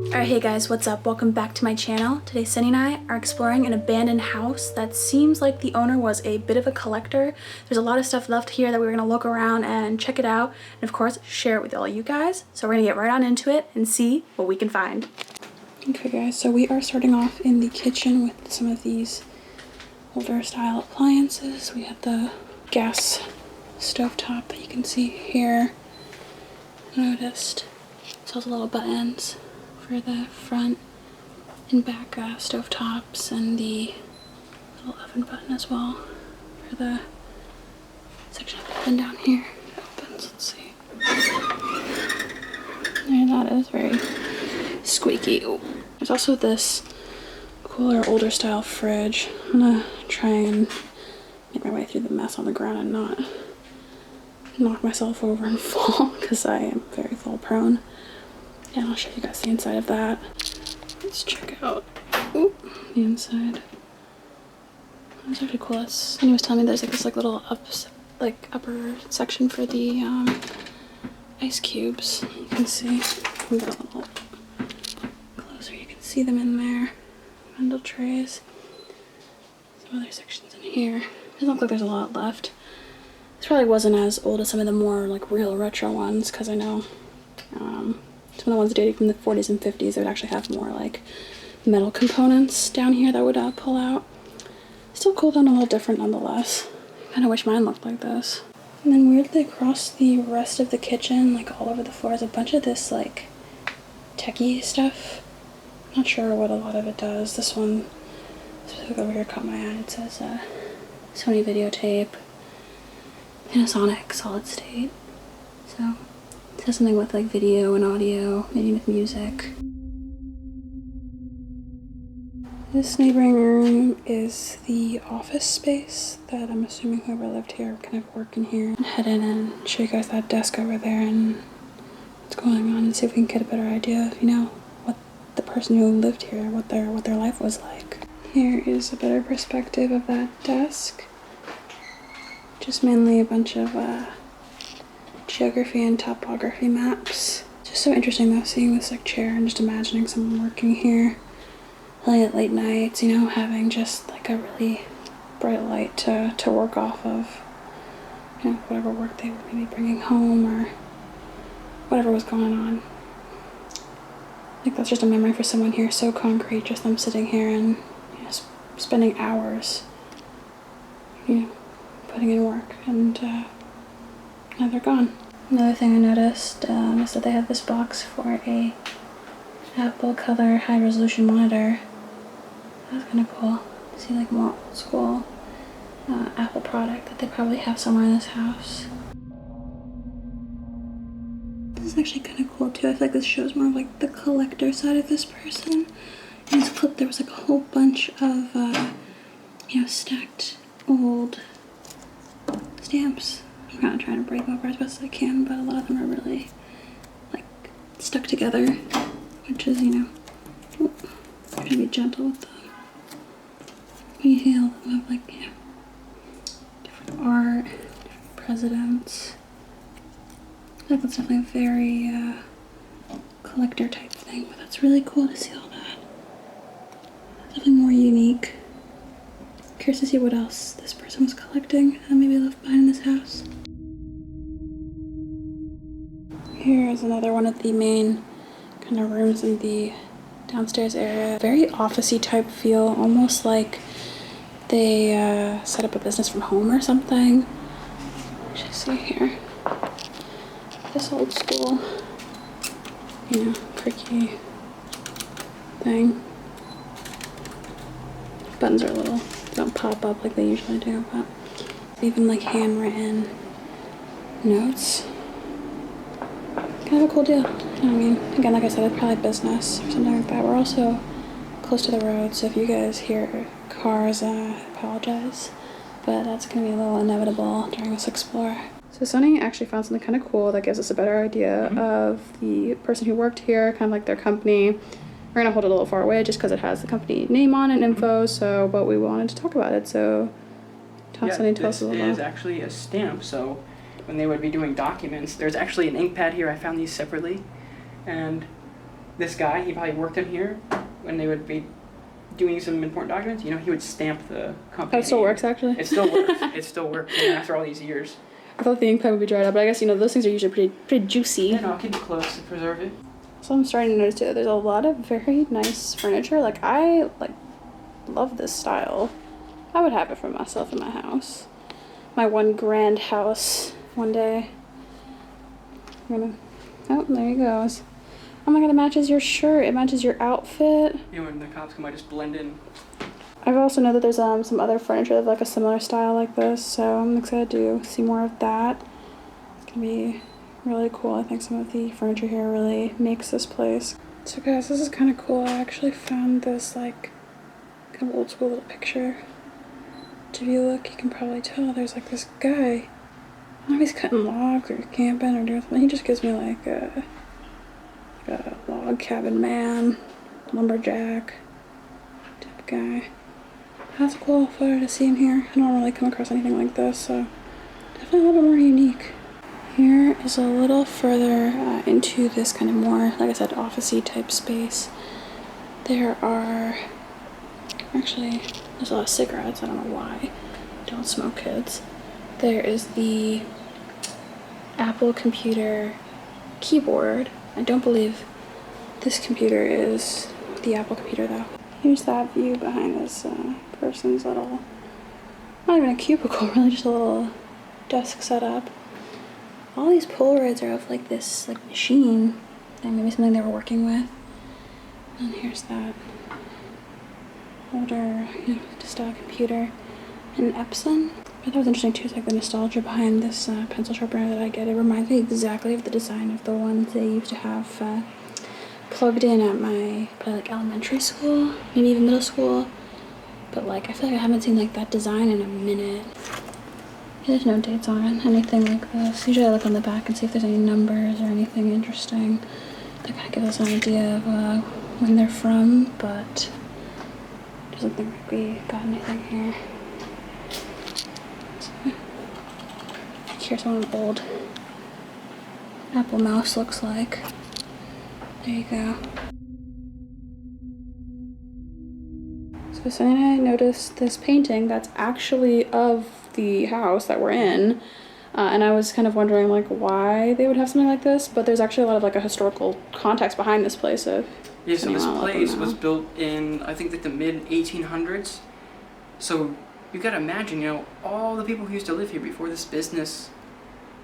Alright, hey guys, what's up? Welcome back to my channel. Today Sonny and I are exploring an abandoned house that seems like the owner was a bit of a collector. There's a lot of stuff left here that we're going to look around and check it out, and of course share it with all you guys. So we're going to get right on into it and see what we can find. Okay guys, so we are starting off in the kitchen with some of these older style appliances. We have the gas stovetop that you can see here. I noticed it has little buttons for the front and back stove tops, and the little oven button as well for the section of the oven down here. It opens, let's see. There that is, very squeaky. Oh. There's also this cooler, older style fridge. I'm gonna try and make my way through the mess on the ground and not knock myself over and fall, because I am very fall prone. And I'll show you guys the inside of that. Let's check out the inside. That's actually cool. Sonny was telling me there's like this little upper section for the ice cubes. You can see. We got a little closer. You can see them in there. Handle trays. Some other sections in here. Doesn't look like there's a lot left. This probably wasn't as old as some of the more real retro ones, because I know some of the ones dating from the 40s and 50s, they would actually have more metal components down here that would pull out. Still cool, though, and a little different nonetheless. I kind of wish mine looked like this. And then weirdly across the rest of the kitchen, all over the floor, is a bunch of this techie stuff. Not sure what a lot of it does. This one specifically over here caught my eye. It says Sony videotape, Panasonic solid state. So it has something with video and audio, maybe with music. This neighboring room is the office space that I'm assuming whoever lived here kind of work in here. And head in and show you guys that desk over there and what's going on, and see if we can get a better idea of, what the person who lived here, what their life was like. Here is a better perspective of that desk. Just mainly a bunch of geography and topography maps. Just so interesting though, seeing this chair and just imagining someone working here at late nights, having just a really bright light to work off of, whatever work they were maybe bringing home or whatever was going on. That's just a memory for someone here, so concrete, just them sitting here and spending hours, putting in work, and now they're gone. Another thing I noticed is that they have this box for a Apple Color high resolution monitor. That's kind of cool. See more old school Apple product that they probably have somewhere in this house. This is actually kind of cool too. I feel like this shows more of the collector side of this person. In this clip there was a whole bunch of stacked old stamps. I'm kind of trying to break them apart as best as I can, but a lot of them are really stuck together, which is, trying to be gentle with them. You see all of them have different art, different presidents. I think that's definitely a very collector type thing, but that's really cool to see all that. Definitely more unique. Curious to see what else this person was collecting and maybe left behind in this house. Here is another one of the main kind of rooms in the downstairs area. Very office-y type feel, almost like they set up a business from home or something. What you see here? This old school, creaky thing. Buttons are don't pop up like they usually do, but even handwritten notes. Kind of a cool deal. Again, like I said, it's probably business or something like that. We're also close to the road, so if you guys hear cars, I apologize, but that's going to be a little inevitable during this explore. So Sonny actually found something kind of cool that gives us a better idea of the person who worked here, kind of their company. We're going to hold it a little far away just because it has the company name on it and info, but we wanted to talk about it, so Sonny, tell us a little. This is actually a stamp, so when they would be doing documents, there's actually an ink pad here. I found these separately, and this guy, he probably worked in here when they would be doing some important documents. You know, he would stamp the company. That still works, actually? It still works. It still works even after all these years. I thought the ink pen would be dried out, but I guess, you know, those things are usually pretty juicy. Yeah, no, I'll keep it close to preserve it. So I'm starting to notice too that there's a lot of very nice furniture. Like, I love this style. I would have it for myself in my house. My one grand house one day. Oh, there he goes. Oh my god, it matches your shirt. It matches your outfit. You know, when the cops come, I just blend in. I've also know that there's some other furniture of like a similar style like this, so I'm excited to see more of that. It's gonna be really cool. I think some of the furniture here really makes this place. So guys, this is kind of cool. I actually found this like kind of old school little picture. If you look, you can probably tell there's like this guy. I don't know if he's cutting logs or camping or doing something. He just gives me like a log cabin man, lumberjack type guy. That's a cool photo to see in here. I don't really come across anything like this, so definitely a little bit more unique. Here is a little further into this kind of more, like I said, office-y type space. There are, actually, there's a lot of cigarettes. I don't know why. Don't smoke, kids. There is the Apple computer keyboard. I don't believe this computer is the Apple computer though. Here's that view behind this person's little, not even a cubicle, really just a little desk setup. All these Polaroids are of like this like machine, and maybe something they were working with. And here's that older, you know, style computer, and Epson. I thought it was interesting too, is like the nostalgia behind this pencil sharpener that I get. It reminds me exactly of the design of the ones they used to have plugged in at my probably like elementary school, maybe even middle school. But like I feel like I haven't seen like that design in a minute. There's no dates on it, anything like this. Usually I look on the back and see if there's any numbers or anything interesting that kind of gives us an idea of when they're from, but doesn't think like we got anything here. Here's what an old Apple mouse looks like. There you go. So Sonny and I noticed this painting that's actually of the house that we're in, and I was kind of wondering like why they would have something like this, but there's actually a lot of like a historical context behind this place. Yeah, so this place was built in, I think, like the mid 1800s. So you gotta imagine, you know, all the people who used to live here before this business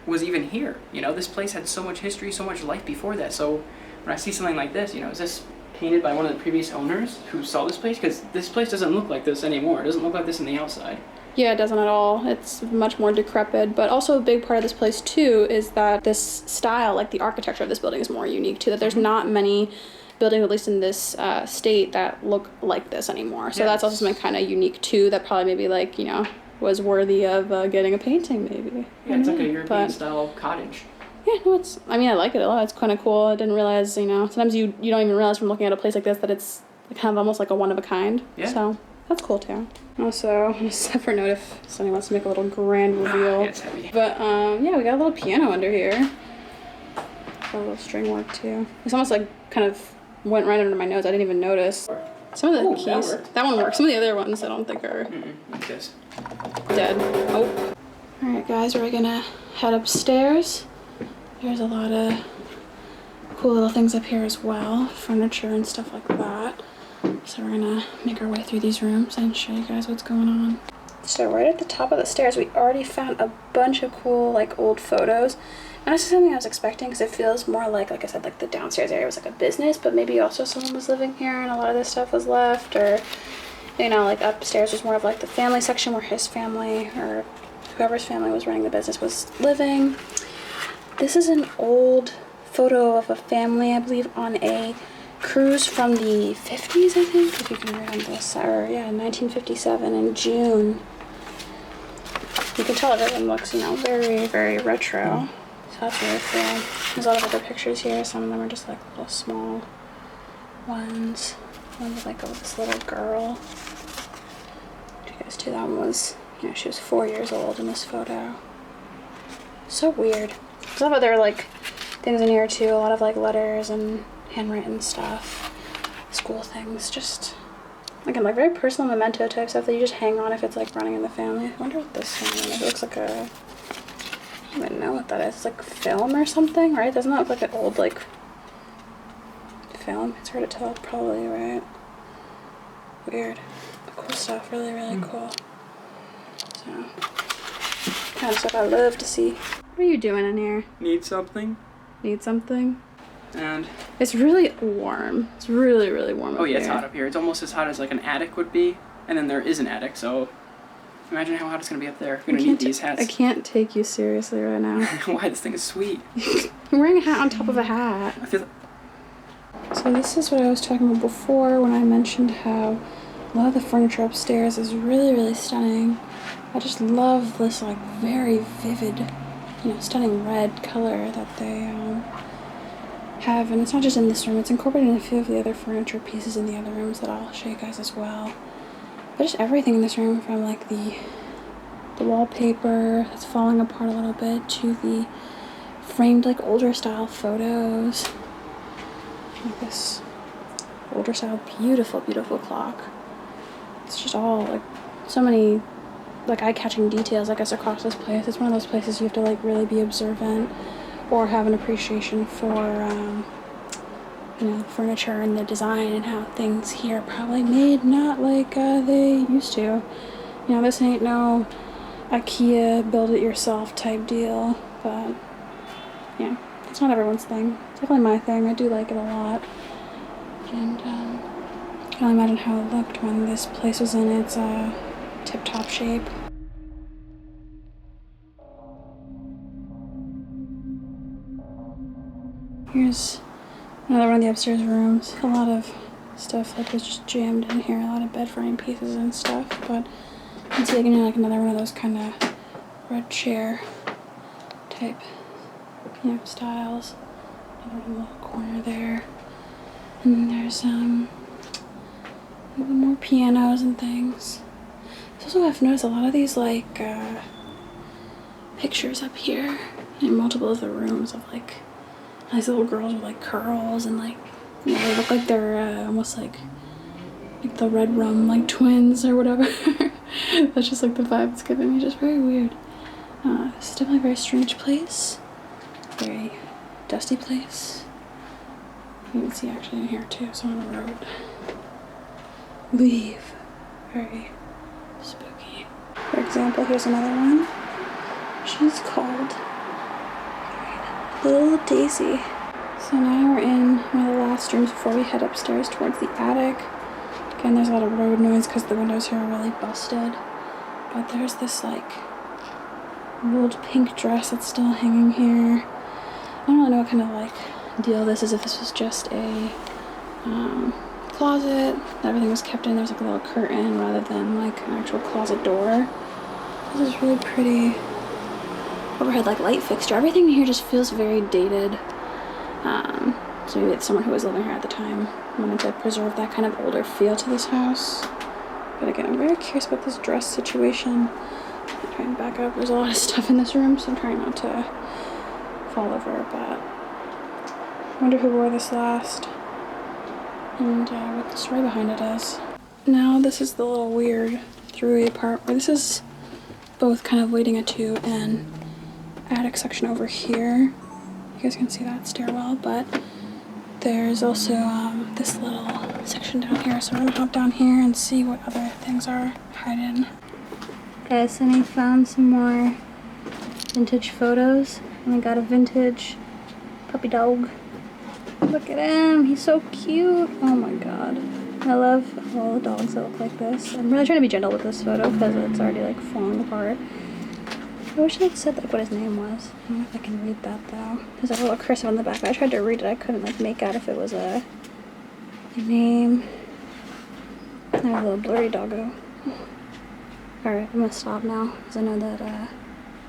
was even here. You know, this place had so much history, so much life before that. So when I see something like this, you know, is this painted by one of the previous owners who saw this place? Because this place doesn't look like this anymore. It doesn't look like this on the outside. Yeah, it doesn't at all. It's much more decrepit, but also a big part of this place too is that this style, like the architecture of this building is more unique too, that there's not many buildings, at least in this state, that look like this anymore. So that's also something kind of unique too, that probably maybe like, you know, was worthy of getting a painting maybe. Yeah, it's like a European style cottage. Yeah, no, I mean, I like it a lot. It's kind of cool. I didn't realize, you know, sometimes you don't even realize from looking at a place like this that it's kind of almost like a one of a kind. Yeah. So that's cool too. Also, on a separate note, if Sonny wants to make a little grand reveal. Yeah, it's heavy. But yeah, we got a little piano under here. Got a little string work too. It's almost like kind of went right under my nose. I didn't even notice. Some of the keys. That one works. Some of the other ones I don't think are Like this. dead. Oh. Alright guys, we're gonna head upstairs. There's a lot of cool little things up here as well. Furniture and stuff like that. So we're gonna make our way through these rooms and show you guys what's going on. So right at the top of the stairs, we already found a bunch of cool like old photos. Not necessarily something I was expecting because it feels more like I said, like the downstairs area was like a business, but maybe also someone was living here and a lot of this stuff was left, or you know, like upstairs was more of like the family section where his family or whoever's family was running the business was living. This is an old photo of a family, I believe, on a cruise from the 50s, I think, if you can read on this, or yeah, 1957 in June. You can tell everyone looks, you know, very, very retro. So that's really cool. There's a lot of other pictures here. Some of them are just like little small ones. One with like this little girl. You guys too, that one was, you know, she was 4 years old in this photo. So weird. I love how there are like things in here too, a lot of like letters and handwritten stuff, school things, just again like very personal memento type stuff that you just hang on if it's like running in the family. I wonder what this thing is. It looks like a, I don't even know what that is. It's like film or something, right? Doesn't that look like an old like film? It's hard to tell, probably, right? Weird. Cool stuff, really, really cool. So, kind of stuff I love to see. What are you doing in here? Need something? Need something? And it's really warm. It's really, really warm. Oh yeah, it's hot up here. It's almost as hot as like an attic would be, and then there is an attic. So imagine how hot it's gonna be up there. You're gonna need these hats. I can't take you seriously right now. Why? This thing is sweet. I'm wearing a hat on top of a hat. I feel. So this is what I was talking about before when I mentioned how a lot of the furniture upstairs is really, really stunning. I just love this like very vivid, you know, stunning red color that they have, and it's not just in this room, it's incorporated in a few of the other furniture pieces in the other rooms that I'll show you guys as well. But just everything in this room, from like the wallpaper that's falling apart a little bit to the framed like older style photos, like this older style beautiful, beautiful clock. It's just all like so many like eye-catching details, I guess, across this place. It's one of those places you have to like really be observant or have an appreciation for you know, furniture and the design and how things here are probably made not like they used to. You know, this ain't no IKEA build it yourself type deal, but yeah, it's not everyone's thing. It's definitely my thing. I do like it a lot, and I can only imagine how it looked when this place was in its tip-top shape. Here's another one of the upstairs rooms. A lot of stuff like was just jammed in here. A lot of bed frame pieces and stuff. But you can see again like another one of those kind of red chair type, you know, styles. Another little corner there. And then there's more pianos and things. Also, I've noticed a lot of these like pictures up here in multiple of the rooms of like nice little girls with like curls and like, you know, they look like they're almost like the Red Rum like twins or whatever. That's just like the vibe it's giving me, just very weird. This is definitely a very strange place, very dusty place. You can see actually in here too, so on the road. Leave. Very spooky. For example, here's another one. She's called Little Daisy. So now we're in one of the last rooms before we head upstairs towards the attic. Again, there's a lot of road noise because the windows here are really busted. But there's this like old pink dress that's still hanging here. I don't really know what kind of like deal this is, if this was just a closet that everything was kept in. There's like a little curtain rather than like an actual closet door. This is really pretty overhead like light fixture. Everything here just feels very dated. So maybe it's someone who was living here at the time wanted to preserve that kind of older feel to this house. But again, I'm very curious about this dress situation. I'm trying to back up. There's a lot of stuff in this room, so I'm trying not to fall over, but I wonder who wore this last and what the story behind it is. Now this is the little weird throughway part where this is both kind of leading into an attic section over here. You guys can see that stairwell, but there's also this little section down here, so we're gonna hop down here and see what other things are hiding. Okay, Sonny found some more vintage photos, and we got a vintage puppy dog. Look at him, he's so cute. Oh my god. I love all the dogs that look like this. I'm really trying to be gentle with this photo because it's already like falling apart. I wish it said like what his name was. I don't know if I can read that though. There's a little cursive on the back. I tried to read it. I couldn't like make out if it was a name. I have a little blurry doggo. Alright, I'm gonna stop now because I know that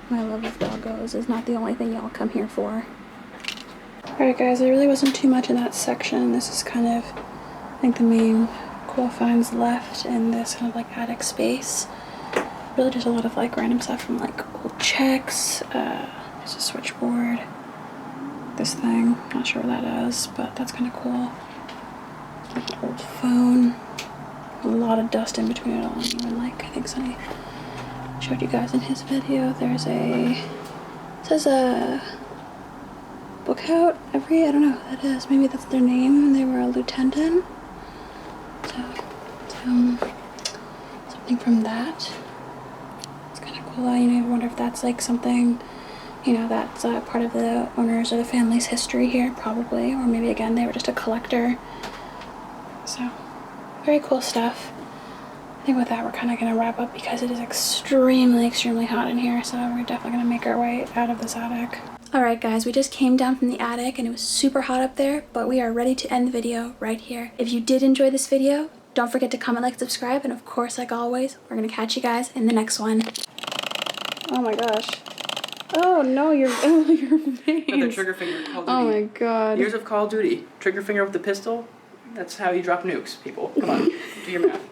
my love of doggos is not the only thing y'all come here for. Alright guys, there really wasn't too much in that section. This is kind of, I think, the main cool finds left in this kind of like attic space. Really just a lot of like random stuff from like old checks. There's a switchboard. this thing. Not sure what that is, but that's kind of cool. Like an old phone. A lot of dust in between it all. Even like, I think Sonny showed you guys in his video. There's it says a book out every, I don't know who that is. Maybe that's their name. They were a lieutenant. So, something from that. It's kind of cool. You know, I wonder if that's like something, you know, that's part of the owners or the family's history here, probably. Or maybe again, they were just a collector. So, very cool stuff. I think with that, we're kind of going to wrap up because it is extremely, extremely hot in here. So we're definitely going to make our way out of this attic. Alright guys, we just came down from the attic and it was super hot up there, but we are ready to end the video right here. If you did enjoy this video, don't forget to comment, like, subscribe, and of course, like always, we're going to catch you guys in the next one. Oh my gosh. Oh no, your veins. The trigger finger, Call of Duty. Oh my god. Years of Call of Duty. Trigger finger with the pistol. That's how you drop nukes, people. Come on, do your math.